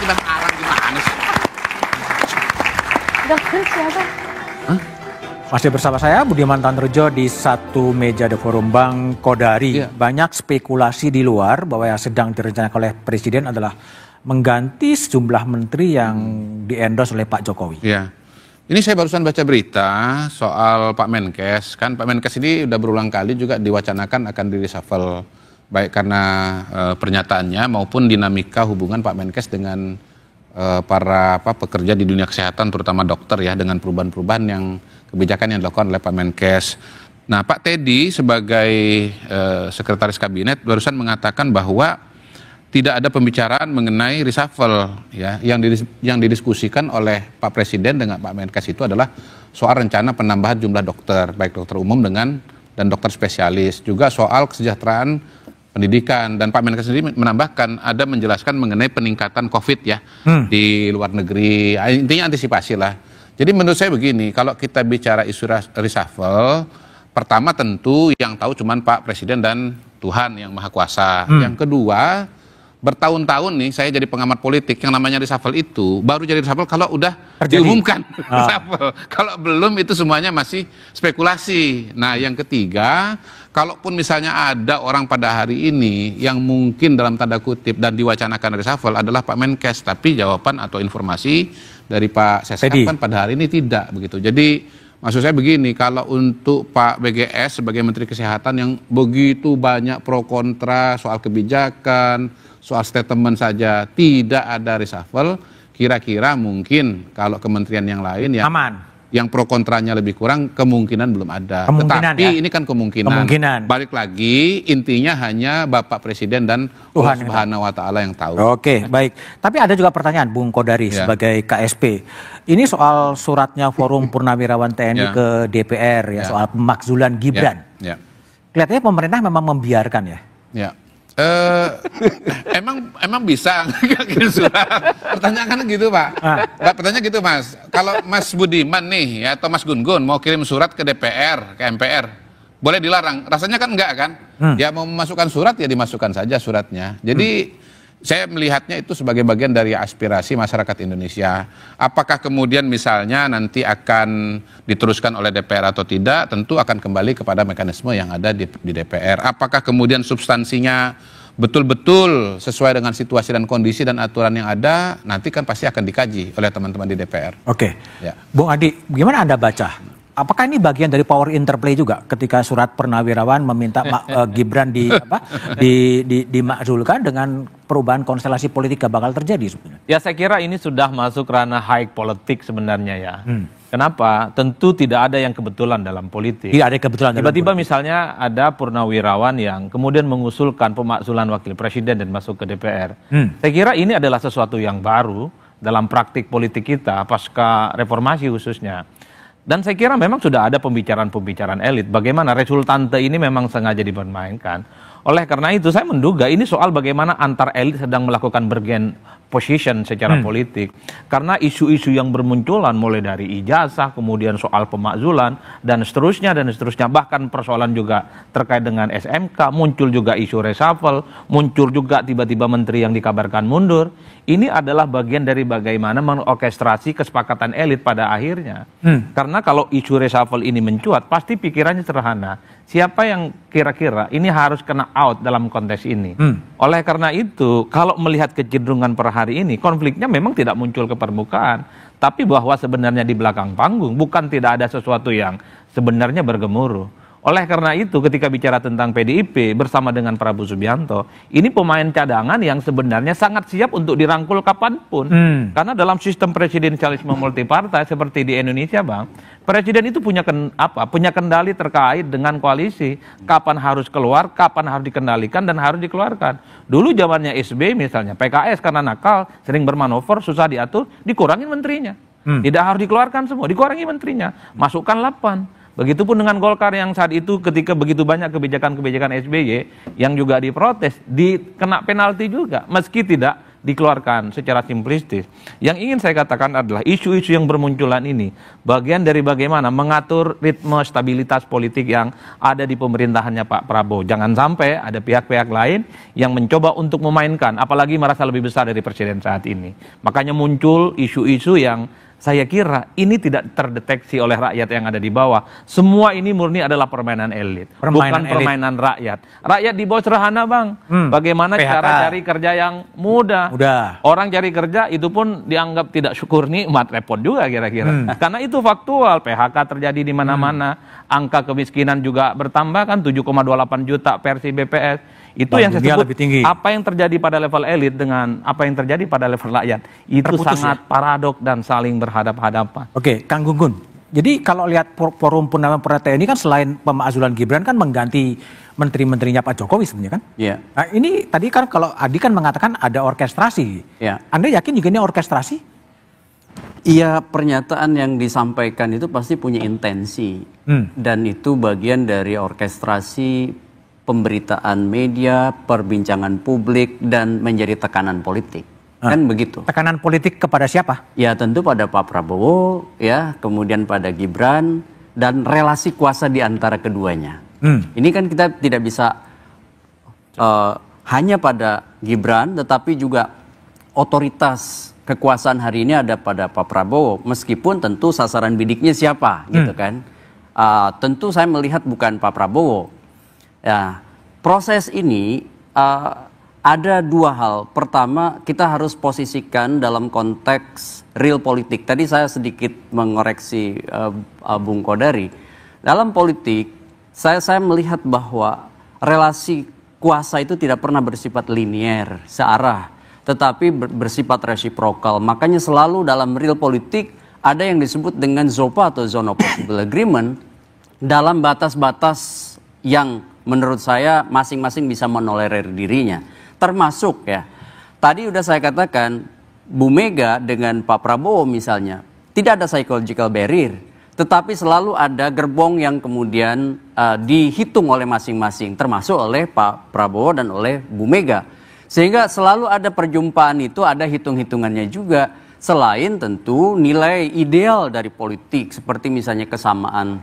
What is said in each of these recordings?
sampai mengarang gimana sih? Dokter siapa? Masih bersama saya Budiman Tanrejo di satu meja The Forum Bang Kodari. Iya. Banyak spekulasi di luar bahwa yang sedang direncanakan oleh Presiden adalah mengganti sejumlah menteri yang di-endorse oleh Pak Jokowi. Iya. Ini saya barusan baca berita soal Pak Menkes. Kan Pak Menkes ini udah berulang kali juga diwacanakan akan di-reshuffle. Baik karena pernyataannya maupun dinamika hubungan Pak Menkes dengan para pekerja di dunia kesehatan, terutama dokter ya, dengan perubahan-perubahan yang kebijakan yang dilakukan oleh Pak Menkes. Nah, Pak Teddy sebagai sekretaris kabinet barusan mengatakan bahwa tidak ada pembicaraan mengenai reshuffle ya, yang didiskusikan oleh Pak Presiden dengan Pak Menkes itu adalah soal rencana penambahan jumlah dokter, baik dokter umum dan dokter spesialis, juga soal kesejahteraan pendidikan, dan Pak Menkes sendiri menambahkan ada menjelaskan mengenai peningkatan COVID ya di luar negeri, intinya antisipasi lah. Jadi menurut saya begini, kalau kita bicara isu reshuffle, pertama tentu yang tahu cuman Pak Presiden dan Tuhan yang Maha Kuasa. Yang kedua, bertahun-tahun nih saya jadi pengamat politik, yang namanya reshuffle itu baru jadi reshuffle kalau udah diumumkan reshuffle. Kalau belum itu semuanya masih spekulasi. Nah yang ketiga, kalaupun misalnya ada orang pada hari ini yang mungkin dalam tanda kutip dan diwacanakan reshuffle adalah Pak Menkes, tapi jawaban atau informasi dari Pak Seskap kan pada hari ini tidak begitu. Jadi maksud saya begini, kalau untuk Pak BGS sebagai Menteri Kesehatan yang begitu banyak pro kontra soal kebijakan, soal statement saja tidak ada reshuffle, kira-kira mungkin kalau kementerian yang lain yang aman, yang pro kontranya lebih kurang, kemungkinan belum ada. Tetapi ya? Ini kan kemungkinan. Balik lagi, intinya hanya Bapak Presiden dan Tuhan Subhanahu wa Ta'ala yang tahu. Oke, baik. Tapi ada juga pertanyaan Bung Kodari sebagai KSP. Ini soal suratnya Forum Purnawirawan TNI ke DPR ya, soal pemakzulan Gibran. Kelihatannya pemerintah memang membiarkan ya. Ya. Emang bisa kirim surat? Pertanyaan gitu Pak. Pertanyaan gitu Mas. Kalau Mas Budiman nih ya, atau Mas Gun-Gun mau kirim surat ke DPR, ke MPR, boleh dilarang? Rasanya kan enggak kan? Ya mau memasukkan surat ya dimasukkan saja suratnya. Jadi saya melihatnya itu sebagai bagian dari aspirasi masyarakat Indonesia. Apakah kemudian misalnya nanti akan diteruskan oleh DPR atau tidak, tentu akan kembali kepada mekanisme yang ada di DPR. Apakah kemudian substansinya betul-betul sesuai dengan situasi dan kondisi dan aturan yang ada, nanti kan pasti akan dikaji oleh teman-teman di DPR. Oke. Ya. Bung Adi, gimana Anda baca? Apakah ini bagian dari power interplay juga ketika surat Purnawirawan meminta Gibran dimakzulkan dengan perubahan konstelasi politik yang bakal terjadi sebenarnya? Ya saya kira ini sudah masuk ranah high politik sebenarnya ya. Kenapa? Tentu tidak ada yang kebetulan dalam politik. Tidak ada kebetulan. Tiba-tiba misalnya ada Purnawirawan yang kemudian mengusulkan pemakzulan wakil presiden dan masuk ke DPR. Saya kira ini adalah sesuatu yang baru dalam praktik politik kita pasca reformasi khususnya. Dan saya kira memang sudah ada pembicaraan-pembicaraan elit. Bagaimana resultante ini memang sengaja dipermainkan. Oleh karena itu saya menduga ini soal bagaimana antar elit sedang melakukan bergen position secara politik. Karena isu-isu yang bermunculan mulai dari ijazah, kemudian soal pemakzulan, dan seterusnya. Bahkan persoalan juga terkait dengan SMK, muncul juga isu reshuffle, muncul juga tiba-tiba menteri yang dikabarkan mundur. Ini adalah bagian dari bagaimana mengorkestrasi kesepakatan elit pada akhirnya. Karena kalau isu reshuffle ini mencuat, pasti pikirannya sederhana. Siapa yang kira-kira ini harus kena out dalam konteks ini. Oleh karena itu, kalau melihat kecenderungan per hari ini, konfliknya memang tidak muncul ke permukaan. Tapi bahwa sebenarnya di belakang panggung, bukan tidak ada sesuatu yang sebenarnya bergemuruh. Oleh karena itu ketika bicara tentang PDIP bersama dengan Prabowo Subianto, ini pemain cadangan yang sebenarnya sangat siap untuk dirangkul kapanpun. Karena dalam sistem presidensialisme multipartai seperti di Indonesia Bang, presiden itu punya kendali terkait dengan koalisi. Kapan harus keluar, kapan harus dikendalikan dan harus dikeluarkan. Dulu zamannya SBY misalnya, PKS karena nakal, sering bermanuver, susah diatur, dikurangin menterinya. Tidak harus dikeluarkan semua, dikurangi menterinya. Masukkan 8. Begitupun dengan Golkar yang saat itu ketika begitu banyak kebijakan-kebijakan SBY yang juga diprotes, dikena penalti juga. Meski tidak dikeluarkan secara simplistis. Yang ingin saya katakan adalah isu-isu yang bermunculan ini bagian dari bagaimana mengatur ritme stabilitas politik yang ada di pemerintahannya Pak Prabowo. Jangan sampai ada pihak-pihak lain yang mencoba untuk memainkan, apalagi merasa lebih besar dari presiden saat ini. Makanya muncul isu-isu yang saya kira ini tidak terdeteksi oleh rakyat yang ada di bawah. Semua ini murni adalah permainan elit, bukan permainan rakyat. Rakyat di bawah sederhana, Bang. Bagaimana PHK. Cara cari kerja yang mudah. Orang cari kerja itu pun dianggap tidak syukur nikmat, repot juga kira-kira. Karena itu faktual, PHK terjadi di mana-mana. Angka kemiskinan juga bertambah kan 7,28 juta versi BPS. Itu yang saya sebut apa yang terjadi pada level elit dengan apa yang terjadi pada level rakyat. Itu sangat paradok dan saling berhadap-hadapan. Oke, Kang Gunggun. Jadi kalau lihat forum Purnawirawan TNI kan selain pemakzulan Gibran kan mengganti menteri-menterinya Pak Jokowi sebenarnya kan? Iya. Nah ini tadi kan kalau Adi kan mengatakan ada orkestrasi. Iya. Anda yakin juga ini orkestrasi? Iya, pernyataan yang disampaikan itu pasti punya intensi. Dan itu bagian dari orkestrasi pemberitaan media, perbincangan publik, dan menjadi tekanan politik. Kan begitu. Tekanan politik kepada siapa? Ya tentu pada Pak Prabowo, ya, kemudian pada Gibran, dan relasi kuasa di antara keduanya. Ini kan kita tidak bisa hanya pada Gibran, tetapi juga otoritas kekuasaan hari ini ada pada Pak Prabowo. Meskipun tentu sasaran bidiknya siapa, gitu kan. Tentu saya melihat bukan Pak Prabowo. Ya, proses ini ada dua hal. Pertama, kita harus posisikan dalam konteks real politik. Tadi saya sedikit mengoreksi Bung Kodari. Dalam politik, saya melihat bahwa relasi kuasa itu tidak pernah bersifat linier, searah, tetapi bersifat resiprokal. Makanya selalu dalam real politik ada yang disebut dengan ZOPA atau Zone of Possible Agreement dalam batas-batas yang menurut saya masing-masing bisa menolerir dirinya. Termasuk ya, tadi udah saya katakan Bu Mega dengan Pak Prabowo misalnya, tidak ada psychological barrier. Tetapi selalu ada gerbong yang kemudian dihitung oleh masing-masing, termasuk oleh Pak Prabowo dan oleh Bu Mega. Sehingga selalu ada perjumpaan itu, ada hitung-hitungannya juga. Selain tentu nilai ideal dari politik, seperti misalnya kesamaan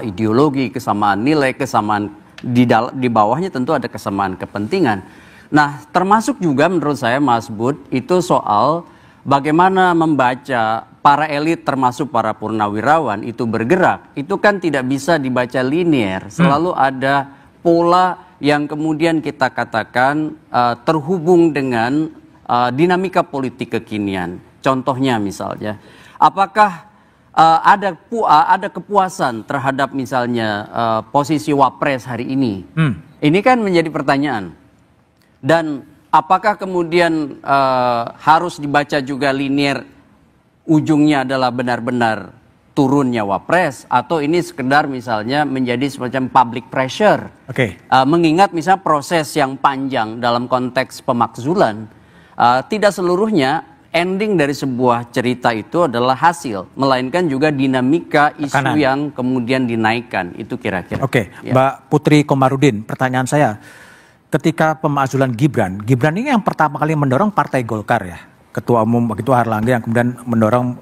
ideologi, kesamaan nilai, kesamaan di bawahnya tentu ada kesamaan kepentingan. Nah, termasuk juga menurut saya Mas Bud itu soal bagaimana membaca para elit termasuk para purnawirawan itu bergerak. Itu kan tidak bisa dibaca linear. Selalu ada pola yang kemudian kita katakan terhubung dengan dinamika politik kekinian. Contohnya misalnya, apakah ada kepuasan terhadap misalnya posisi Wapres hari ini. Ini kan menjadi pertanyaan. Dan apakah kemudian harus dibaca juga linear ujungnya adalah benar-benar turunnya Wapres, atau ini sekedar misalnya menjadi semacam public pressure. Mengingat misalnya proses yang panjang dalam konteks pemakzulan, tidak seluruhnya ending dari sebuah cerita itu adalah hasil, melainkan juga dinamika isu yang kemudian dinaikkan. Itu kira-kira. Ya. Mbak Putri Komarudin, pertanyaan saya, ketika pemakzulan Gibran ini yang pertama kali mendorong Partai Golkar ya, Ketua Umum begitu Harlangga yang kemudian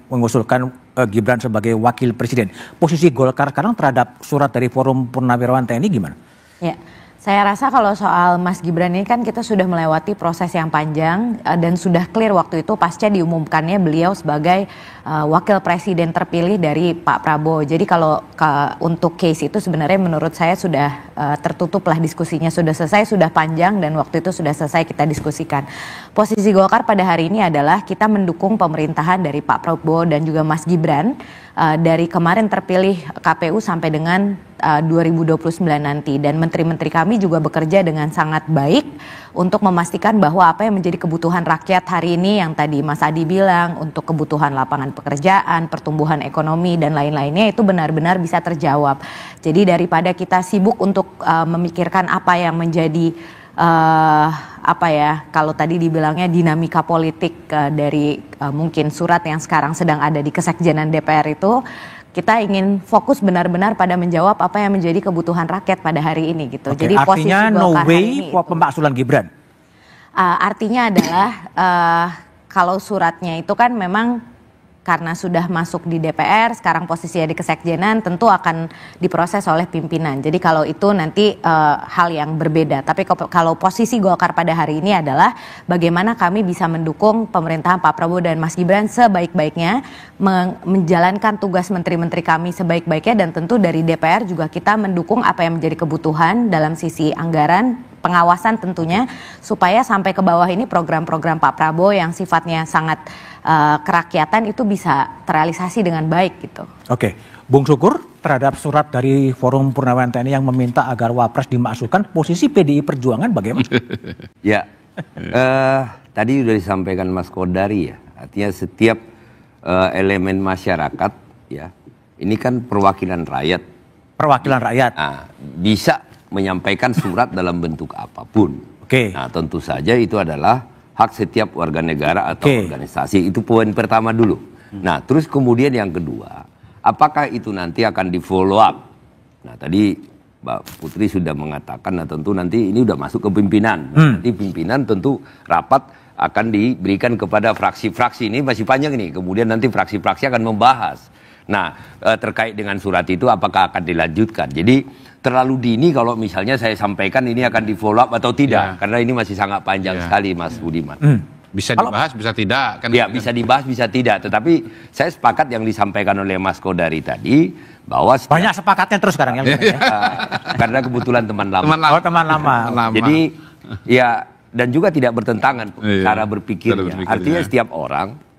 mengusulkan Gibran sebagai wakil presiden. Posisi Golkar sekarang terhadap surat dari Forum Purnawirawan TNI gimana? Ya. Saya rasa kalau soal Mas Gibran ini kan kita sudah melewati proses yang panjang dan sudah clear waktu itu pasca diumumkannya beliau sebagai wakil presiden terpilih dari Pak Prabowo. Jadi kalau untuk case itu sebenarnya menurut saya sudah tertutup lah diskusinya, sudah selesai, sudah panjang dan waktu itu sudah selesai kita diskusikan. Posisi Golkar pada hari ini adalah kita mendukung pemerintahan dari Pak Prabowo dan juga Mas Gibran dari kemarin terpilih KPU sampai dengan 2029 nanti, dan menteri-menteri kami juga bekerja dengan sangat baik untuk memastikan bahwa apa yang menjadi kebutuhan rakyat hari ini yang tadi Mas Adi bilang untuk kebutuhan lapangan pekerjaan, pertumbuhan ekonomi dan lain-lainnya itu benar-benar bisa terjawab. Jadi daripada kita sibuk untuk memikirkan apa yang menjadi kalau tadi dibilangnya dinamika politik dari mungkin surat yang sekarang sedang ada di Kesekjenan DPR itu, kita ingin fokus benar-benar pada menjawab apa yang menjadi kebutuhan rakyat pada hari ini gitu. Jadi artinya posisi no Golkar way pemakzulan Gibran. Artinya adalah kalau suratnya itu kan memang karena sudah masuk di DPR, sekarang posisinya di Kesekjenan, tentu akan diproses oleh pimpinan. Jadi kalau itu nanti hal yang berbeda. Tapi kalau posisi Golkar pada hari ini adalah bagaimana kami bisa mendukung pemerintahan Pak Prabowo dan Mas Gibran sebaik-baiknya, menjalankan tugas menteri-menteri kami sebaik-baiknya, dan tentu dari DPR juga kita mendukung apa yang menjadi kebutuhan dalam sisi anggaran, pengawasan tentunya, supaya sampai ke bawah ini program-program Pak Prabowo yang sifatnya sangat kerakyatan itu bisa terrealisasi dengan baik gitu. Oke, Bung Sukur, terhadap surat dari Forum Purnawirawan TNI yang meminta agar Wapres dimasukkan, posisi PDI Perjuangan bagaimana? Ya, tadi sudah disampaikan Mas Kodari ya, artinya setiap elemen masyarakat ya, ini kan perwakilan rakyat. Perwakilan rakyat. Nah, bisa menyampaikan surat dalam bentuk apapun. Oke. Nah, tentu saja itu adalah hak setiap warga negara atau organisasi. Itu poin pertama dulu. Nah, terus kemudian yang kedua, apakah itu nanti akan di follow up? Nah, tadi Mbak Putri sudah mengatakan, nah tentu nanti ini udah masuk ke pimpinan. Nanti pimpinan tentu rapat akan diberikan kepada fraksi-fraksi, ini masih panjang ini. Kemudian nanti fraksi-fraksi akan membahas. Nah, terkait dengan surat itu apakah akan dilanjutkan? Jadi terlalu dini kalau misalnya saya sampaikan ini akan di follow up atau tidak, karena ini masih sangat panjang sekali, Mas Budiman. Bisa dibahas, bisa tidak kan? Ya, bisa dibahas, bisa tidak. Tetapi saya sepakat yang disampaikan oleh Mas Kodari tadi, bahwa banyak sepakatnya terus sekarang ya. Karena kebetulan teman lama. Teman lama. Jadi ya, dan juga tidak bertentangan cara berpikirnya. Artinya setiap orang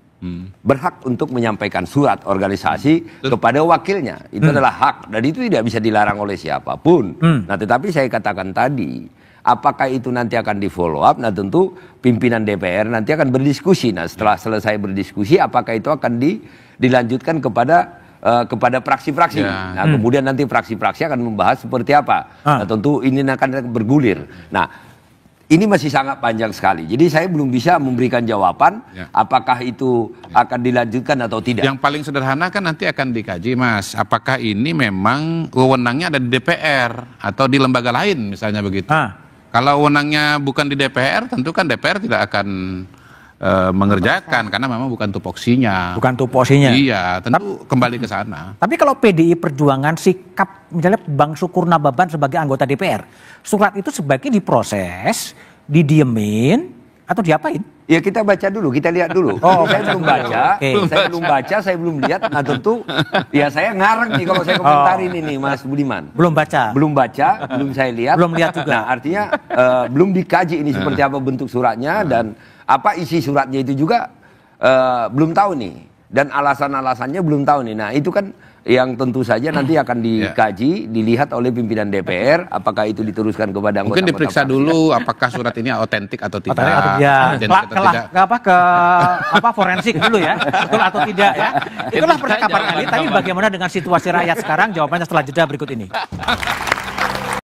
berhak untuk menyampaikan surat organisasi kepada wakilnya. Itu adalah hak, dan itu tidak bisa dilarang oleh siapapun. Nah, tetapi saya katakan tadi, apakah itu nanti akan di follow up? Nah, tentu pimpinan DPR nanti akan berdiskusi. Nah, setelah selesai berdiskusi, apakah itu akan dilanjutkan kepada fraksi-fraksi. Nah, kemudian nanti fraksi-fraksi akan membahas seperti apa. Nah, tentu ini akan bergulir. Nah, ini masih sangat panjang sekali. Jadi saya belum bisa memberikan jawaban apakah itu akan dilanjutkan atau tidak. Yang paling sederhana kan nanti akan dikaji, Mas. Apakah ini memang wewenangnya ada di DPR atau di lembaga lain misalnya begitu. Kalau wewenangnya bukan di DPR, tentu kan DPR tidak akan mengerjakan karena memang bukan tupoksinya. Bukan tupoksinya. Iya, tentu kembali ke sana. Tapi kalau PDI Perjuangan sikap misalnya Bang Sukur Nababan sebagai anggota DPR, surat itu sebaiknya diproses, didiemin atau diapain? Ya, kita baca dulu, kita lihat dulu. Saya belum baca, saya belum lihat. Nah, tentu ya saya ngarang nih kalau saya komentarin ini, Mas Budiman. Belum baca, belum saya lihat. Belum lihat juga. Nah, artinya belum dikaji ini seperti apa bentuk suratnya dan apa isi suratnya itu juga belum tahu nih, dan alasan-alasannya belum tahu nih. Nah, itu kan yang tentu saja nanti akan dikaji, dilihat oleh pimpinan DPR, apakah itu diteruskan kepada anggota. Mungkin diperiksa dulu apakah surat ini autentik atau tidak. Forensik dulu ya, betul atau tidak ya. Itulah percakapan elit. Tapi bagaimana dengan situasi rakyat sekarang? Jawabannya setelah jeda berikut ini.